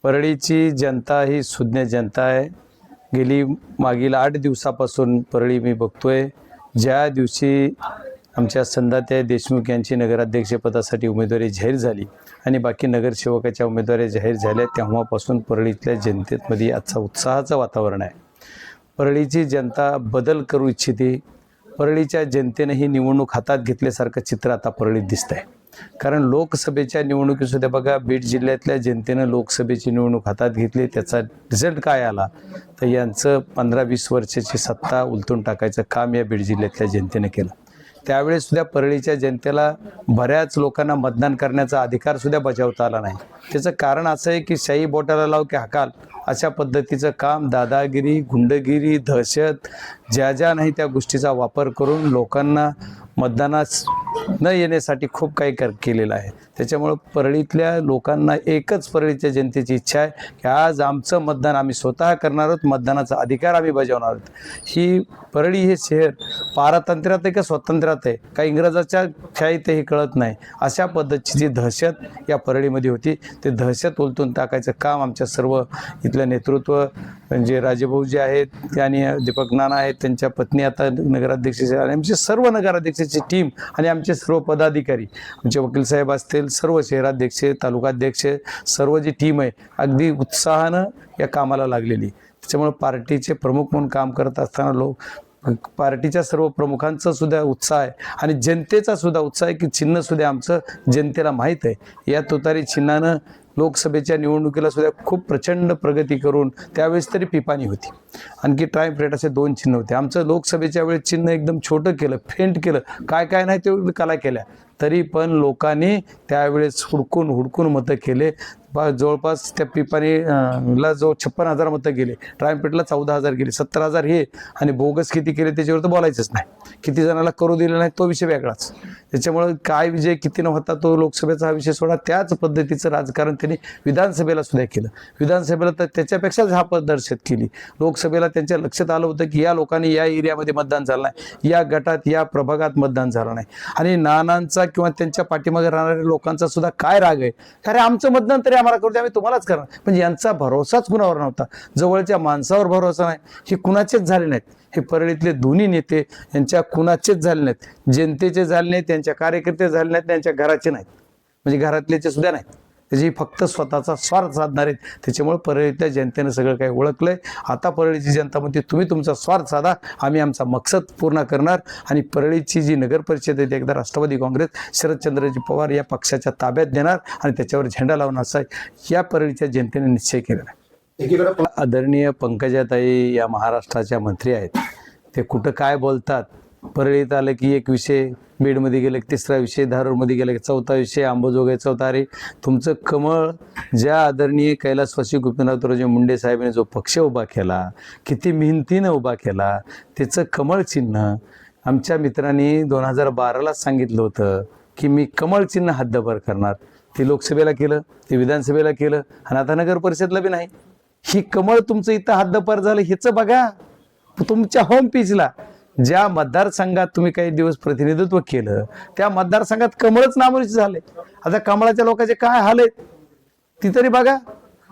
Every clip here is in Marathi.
परळीची जनता ही सुज्ञ जनता आहे। गेली मागील 8 दिवसापासून परळी मी बघतोय। ज्या दिवशी आमच्या संदाते देशमुख यांची नगराध्यक्षपदासाठी उमेदवारी जाहीर झाली आणि बाकी नगरसेवकाच्या उमेदवारी जाहीर झाल्या तेव्हापासून परळीतल्या जनतेमध्ये आजचा उत्साहाचं वातावरण आहे। परळीची जनता बदल करू इच्छिते। परळीच्या जनतेने ही निवडणूक हातात घेतल्यासारखं चित्र आता परळीत दिसतंय। कारण लोकसभेच्या निवडणुकीसुद्धा बघा, बीड जिल्ह्यातल्या जनतेने लोकसभेची निवडणूक हातात घेतली, त्याचा रिझल्ट काय आला तर यांचं 15-20 वर्षाची सत्ता उलटून टाकायचं काम या बीड जिल्ह्यातल्या जनतेने केलं। त्यावेळेस सुद्धा परळीच्या जनतेला बऱ्याच लोकांना मतदान करण्याचा अधिकार सुद्धा बजावता आला नाही। त्याचं कारण असं आहे की शाही बोटाला लाव की हकाल अशा पद्धतीचं काम, दादागिरी, गुंडगिरी, दहशत ज्या नाही त्या गोष्टीचा वापर करून लोकांना मतदानास न येण्यासाठी खूप काही केलेलं आहे। त्याच्यामुळं परळीतल्या लोकांना एकच परळीच्या जनतेची इच्छा आहे की आज आमचं मतदान आम्ही स्वतः करणार आहोत, मतदानाचा अधिकार आम्ही बजावणार आहोत। ही परळी हे शहर पारतंत्र्यात आहे का स्वतंत्रात आहे का इंग्रजाच्या शाहीत हे कळत नाही, अशा पद्धतीची दहशत या परळीमध्ये होती। ते दहशत उलटून टाकायचं काम आमच्या सर्व इथलं नेतृत्व म्हणजे राजेभाऊ जे आहेत आणि दीपक नाना आहेत, त्यांच्या पत्नी आता नगराध्यक्ष आणि आमचे सर्व नगराध्यक्षाची टीम आणि आमचे सर्व पदाधिकारी, आमचे वकील साहेब असतील, सर्व शहराध्यक्ष, तालुकाध्यक्ष, सर्व जी टीम आहे अगदी उत्साहानं या कामाला लागलेली। त्याच्यामुळे पार्टीचे प्रमुख म्हणून काम करत असताना पार्टीच्या सर्व प्रमुखांचा सुद्धा उत्साह आहे आणि जनतेचा सुद्धा उत्साह आहे की चिन्ह सुद्धा आमचं जनतेला माहीत आहे। या तुतारी चिन्हानं लोकसभेच्या निवडणुकीला सुद्धा खूप प्रचंड प्रगती करून त्यावेळेस तरी पिपाणी होती, आणखी ट्रायम्फ रेट असे 2 चिन्ह होते। आमचं लोकसभेच्या वेळेस चिन्ह एकदम छोटं केलं, फेंट केलं, काय नाही ते कला केल्या, तरी पण लोकांनी त्यावेळेस हुडकून मतं केले। जवळपास त्या पिपाणीला जो 56,000 मतं गेले, ट्रायम्पेटला 14,000 गेले, 70,000 हे आणि बोगस किती केले त्याच्यावर तर बोलायचंच नाही। किती जणांना करू दिलं नाही तो विषय वेगळाच। त्याच्यामुळे काय विजय किती न होता तो लोकसभेचा हा विषय सोडा, त्याच पद्धतीचं राजकारण त्यांनी विधानसभेला सुद्धा केलं। विधानसभेला तर त्याच्यापेक्षाच हा पद्धर्षत केली। लोकसभेला त्यांच्या लक्षात आलं होतं की या लोकांनी या एरियामध्ये मतदान झालं नाही, या गटात या प्रभागात मतदान झालं नाही आणि नानांचा किंवा त्यांच्या पाठीमागे राहणाऱ्या लोकांचा सुद्धा काय राग आहे, अरे आमचं मतदान तरी आम्हाला करू दे, आम्ही तुम्हालाच करणार। म्हणजे यांचा भरोसाच कुणावर नव्हता, जवळच्या माणसावर भरोसा नाही। हे कुणाचेच झाले नाहीत, हे परळीतले दोन्ही नेते यांच्या कुणाचेच झाले नाहीत, जनतेचे झाले नाहीत, त्यांच्या कार्यकर्ते झाले नाहीत, त्यांच्या घराचे नाहीत, म्हणजे घरातल्याचे सुद्धा नाहीत, त्याची फक्त स्वतःचा स्वार्थ साधणार आहेत। त्याच्यामुळे परळीतल्या जनतेनं सगळं काही ओळखलंय। आता परळीची जनता म्हणते तुम्ही तुमचा स्वार्थ साधा, आम्ही आमचा मकसद पूर्ण करणार आणि परळीची जी नगर परिषद आहे एकदा राष्ट्रवादी काँग्रेस शरदचंद्रजी पवार या पक्षाच्या ताब्यात देणार आणि त्याच्यावर झेंडा लावणार असा या परळीच्या जनतेने निश्चय केलेला आहे। आदरणीय पंकजाताई या महाराष्ट्राच्या मंत्री आहेत, ते कुठं काय बोलतात, परळीत आलं की एक विषय, बीडमध्ये गेलं की 3रा विषय, धारूरमध्ये गेलं की 4था विषय, अंबाजोगाई 4था। अरे तुमचं कमळ ज्या आदरणीय कैलासवासी गोपीनाथरावजी मुंडे साहेबांनी जो पक्ष उभा केला, किती मेहनतीनं उभा केला, त्याचं कमळ चिन्ह आमच्या मित्रांनी 2012ला सांगितलं होतं की मी कमळ चिन्ह हद्दपार करणार। ते लोकसभेला केलं, ते विधानसभेला केलं आणि आता नगर परिषदला बी नाही। ही कमळ तुमचं इथं हद्दपार झालं ह्याचं बघा। तुमच्या होम पेजला ज्या मतदारसंघात तुम्ही काही दिवस प्रतिनिधित्व केलं त्या मतदारसंघात कमळच नामोनिश झाले। आता कमळाच्या लोकांचे काय हाल आहेत ती तरी बघा।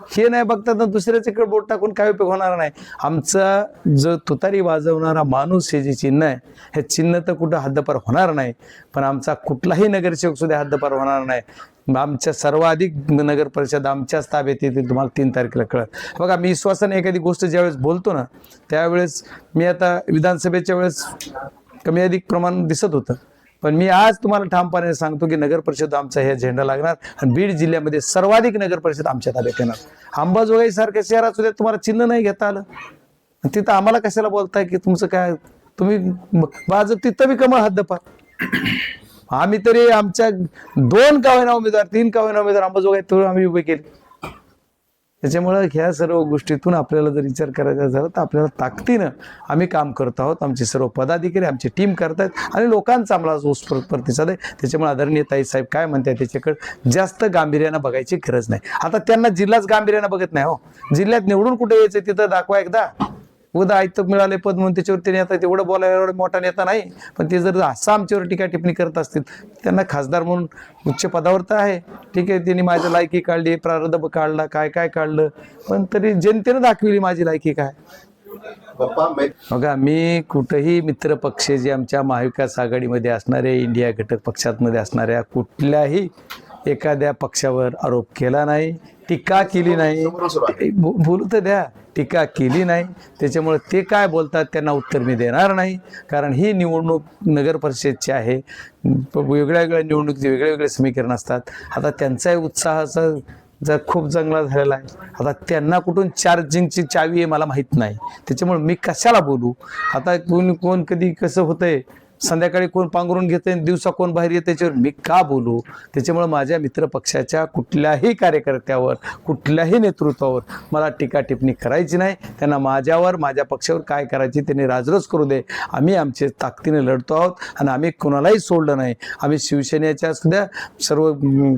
हे नाही बघता तर दुसऱ्याच्याकडे बोट टाकून काय उपयोग होणार नाही। आमचा जो तुतारी वाजवणारा माणूस हे जे चिन्ह आहे, हे चिन्ह तर कुठं हद्दपार होणार नाही, पण आमचा कुठलाही नगरसेवक सुद्धा हद्दपार होणार नाही। आमच्या सर्वाधिक नगर परिषद आमच्याच ताब्यात येतील, तुम्हाला 3 तारखेला कळत। बघा, मी विश्वासाने एखादी गोष्ट ज्यावेळेस बोलतो ना त्यावेळेस मी आता विधानसभेच्या वेळेस कमी अधिक प्रमाण दिसत होतं, पण मी आज तुम्हाला ठामपणे सांगतो की नगर परिषद आमचा हे झेंडा लागणार आणि बीड जिल्ह्यामध्ये सर्वाधिक नगर परिषद आमच्या ताब्यात येणार। अंबाजोगाई सारख्या शहरात सुद्धा तुम्हाला चिन्ह नाही घेता आलं, तिथं आम्हाला कशाला बोलताय की तुमचं काय, तुम्ही भाजप तिथं बी कमळ हद्दपार। आम्ही तरी आमच्या 2 का उमेदवार 3 का उमेदवार अंबाजोगाईत आम्ही उभे केले। त्याच्यामुळे ह्या सर्व गोष्टीतून आपल्याला जर विचार करायचा झाला तर आपल्याला ताकदीनं आम्ही काम करत आहोत। आमचे सर्व पदाधिकारी आमची टीम करतायत आणि लोकांचा आम्हाला प्रतिसाद आहे। त्याच्यामुळे आदरणीय ताई साहेब काय म्हणतात त्याच्याकडे जास्त गांभीर्यानं बघायची गरज नाही। आता त्यांना जिल्हाच गांभीर्यानं बघत नाही हो, जिल्ह्यात निवडून कुठे यायचं तिथं दाखवा एकदा। उद्या आयतं मिळाले पद म्हणून त्याच्यावर त्याने आता तेवढं बोलायला एवढा मोठा नेता नाही, पण ते जर असं आमच्यावर टीका टिप्पणी करत असतील, त्यांना खासदार म्हणून उच्च पदावर तर आहे, ठीक आहे, त्यांनी माझी लायकी काढली, प्रारंभ काढला, काय काय काढलं, पण तरी जनतेनं दाखविली माझी लायकी काय. बघा, मी कुठेही मित्र पक्ष जे आमच्या महाविकास आघाडीमध्ये असणारे, इंडिया घटक पक्षांमध्ये असणाऱ्या कुठल्याही एखाद्या पक्षावर आरोप केला नाही, टीका केली नाही. बोलू तर द्या, टीका केली नाही. त्याच्यामुळे ते काय बोलतात त्यांना उत्तर मी देणार नाही, कारण ही निवडणूक नगर परिषदची आहे. वेगळ्या वेगळ्या निवडणुकीचे वेगळे वेगळे समीकरण असतात. आता त्यांचाही उत्साहाचा जर खूप चांगला झालेला आहे. आता त्यांना कुठून चार्जिंगची चावी आहे मला माहीत नाही, त्याच्यामुळे मी कशाला बोलू. आता कोण कधी कसं होतंय, संध्याकाळी कोण पांघरून घेते, दिवसा कोण बाहेर येते, त्याच्यावर मी का बोलू. त्याच्यामुळे माझ्या मित्र पक्षाच्या कुठल्याही कार्यकर्त्यावर, कुठल्याही नेतृत्वावर मला टीका टिप्पणी करायची नाही. त्यांना माझ्यावर, माझ्या पक्षावर काय करायची त्यांनी राजरोस करू दे. आम्ही आमचे ताकदीने लढतो आहोत आणि आम्ही कोणालाही सोडलं नाही. आम्ही शिवसेनेच्या सुद्धा सर्व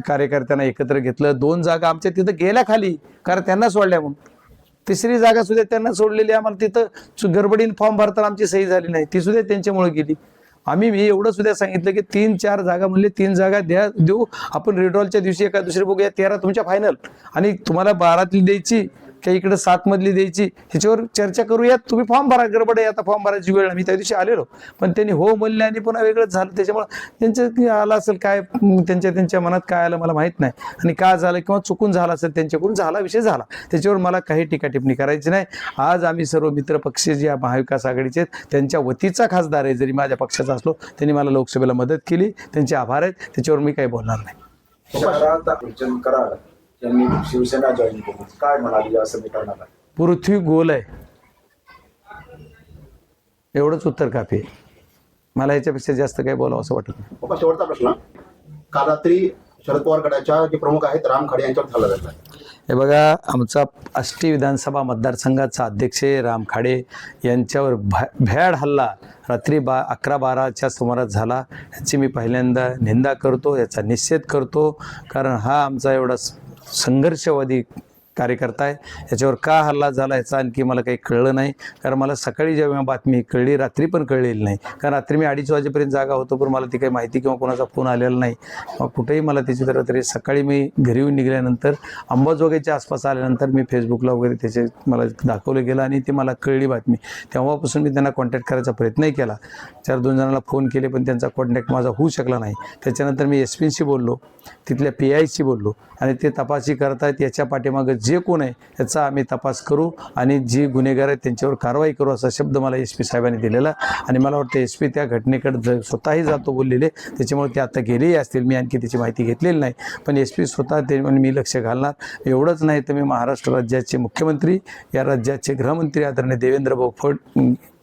कार्यकर्त्यांना एकत्र घेतलं. 2 जागा आमच्या तिथं गेल्या खाली, कारण त्यांना सोडल्या म्हणून. 3री जागा सुद्धा त्यांना सोडलेली. आम्हाला तिथं गडबडीने फॉर्म भरताना आमची सही झाली नाही, ती सुद्धा त्यांच्यामुळे गेली. मी एवढं सुद्धा सांगितलं की 3-4 जागा म्हणले, 3 जागा देऊ आपण, रिड्रॉलच्या दिवशी एका दुसरी बघूया, 13 तुमच्या फायनल, आणि तुम्हाला 12तली द्यायची का इकडे 7मधली द्यायची ह्याच्यावर चर्चा करूयात. तुम्ही फॉर्म भरा, गडबड आहे, आता फॉर्म भरायची वेळ. मी त्या दिवशी आलेलो, पण त्यांनी हो म्हणले आणि पुन्हा वेगळंच झालं. त्याच्यामुळे त्यांचं आलं असेल काय, त्यांच्या मनात काय आलं मला माहीत नाही, आणि का झालं किंवा चुकून झालं असेल त्यांच्याकडून, झाला विषय झाला, त्याच्यावर मला काही टीका टिप्पणी करायची नाही. आज आम्ही सर्व मित्र पक्ष जे महाविकास आघाडीचे त्यांच्या वतीचा खासदार आहे, जरी माझ्या पक्षाचा असलो, त्यांनी मला लोकसभेला मदत केली, त्यांचे आभार आहेत, त्याच्यावर मी काही बोलणार नाही. त्यांनी शिवसेना जॉईन केली, काय म्हणाली असं मी करणार. पृथ्वी गोल आहे एवढंच उत्तर काफी आहे. मला याच्यापेक्षा जास्त काही बोलावं असं वाटत नाही. शेवटचा प्रश्न, काल रात्री शरद पवार गटाच्या जे प्रमुख आहेत राम खाडे यांच्यावर हल्ला झाला. हे बघा, आमचा आष्टी विधानसभा मतदारसंघाचा अध्यक्ष राम खाडे यांच्यावर भ्याड हल्ला रात्री 11-12च्या सुमारास झाला. याची मी पहिल्यांदा निंदा करतो, याचा निषेध करतो, कारण हा आमचा एवढा संघर्षवादी कार्यकर्ता आहे. याच्यावर का हल्ला झाला याचा आणखी मला काही कळलं नाही, कारण मला सकाळी जेव्हा बातमी कळली, रात्री पण कळलेली नाही, कारण रात्री मी 2:30 वाजेपर्यंत जागा होतो, पण मला ती काही माहिती किंवा कोणाचा फोन आलेला नाही. मग कुठेही मला त्याची तरी सकाळी मी घरी येऊन निघाल्यानंतर, अंबाजोगाईच्या आसपास आल्यानंतर मी फेसबुकला वगैरे त्याचे मला दाखवलं गेलं आणि ती मला कळली बातमी. तेव्हापासून मी त्यांना कॉन्टॅक्ट करायचा प्रयत्नही केला, 4-2 जणांना फोन केले, पण त्यांचा कॉन्टॅक्ट माझा होऊ शकला नाही. त्याच्यानंतर मी SP-शी बोललो, तिथल्या PI-शी बोललो, आणि ते तपासी करतायत. याच्या पाठीमागं जे कोण आहे याचा आम्ही तपास करू आणि जी गुन्हेगार आहेत त्यांच्यावर कारवाई करू, असा शब्द मला SP साहेबांनी दिलेला. आणि मला वाटतं SP त्या घटनेकडे स्वतःही जातो बोललेले, त्याच्यामुळे ते आता गेलेही असतील. मी आणखी त्याची माहिती घेतलेली नाही, पण SP स्वतः ते मी लक्ष घालणार. एवढंच नाही तर मी महाराष्ट्र राज्याचे मुख्यमंत्री, या राज्याचे गृहमंत्री आदरणीय देवेंद्र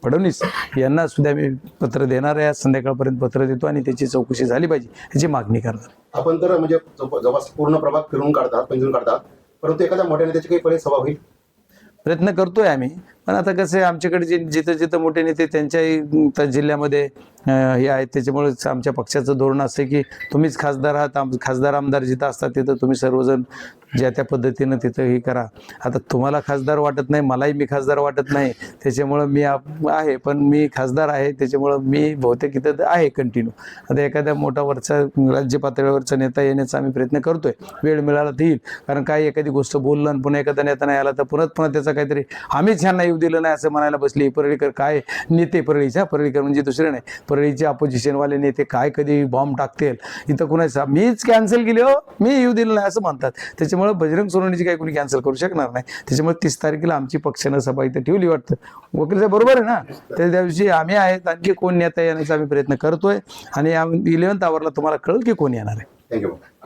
फडणवीस यांना सुद्धा मी पत्र देणार आहे. आज संध्याकाळपर्यंत पत्र देतो आणि त्याची चौकशी झाली पाहिजे याची मागणी करणार. आपण तर म्हणजे जवळपास पूर्ण प्रभाग फिरून काढतात, पिंजून काढतात, परंतु एखाद्या मोठ्या नेत्याची काही पहिले सभा होईल, प्रयत्न करतोय आम्ही. पण आता कसं आहे, आमच्याकडे जिथं जिथं मोठे नेते त्यांच्याही जिल्ह्यामध्ये हे आहेत, त्याच्यामुळे आमच्या पक्षाचं धोरण असं आहे की तुम्हीच खासदार आहात, खासदार आमदार जिथं असतात तिथं तुम्ही सर्वजण ज्या त्या पद्धतीनं तिथं हे करा. आता तुम्हाला खासदार वाटत नाही, मलाही मी खासदार वाटत नाही, त्याच्यामुळं मी आहे, पण मी खासदार आहे, त्याच्यामुळं मी बहुतेक इथं आहे कंटिन्यू. आता एखाद्या मोठा वरचा राज्य पातळीवरचा नेता येण्याचा आम्ही प्रयत्न करतोय, वेळ मिळाला तर येईल. कारण काही एखादी गोष्ट बोललं आणि पुन्हा एखादा नेता नाही आला तर पुन्हा त्याचा काहीतरी आम्हीच ह्यांना येऊ दिलं नाही असं म्हणायला बसले. परळीकर काय नेते, परळीकर म्हणजे दुसरे नाही, परळीचे अपोजिशनवाले नेते काय कधी बॉम्ब टाकतील इथं, कुणाचा मीच कॅन्सल केली, हो मी येऊ दिलं नाही असं म्हणतात. त्याच्यामुळे बजरंग सोनवणेची काही कोणी कॅन्सल करू शकणार नाही. त्याच्यामुळे 30 तारखेला आमची पक्षानं सभा इथं ठेवली वाटतं. वकील साहेब बरोबर आहे ना, त्या दिवशी आम्ही आहेत, आणखी कोण नेता येण्याचा आम्ही प्रयत्न करतोय आणि 11th आवरला तुम्हाला कळेल की कोण येणार आहे. थँक्यू.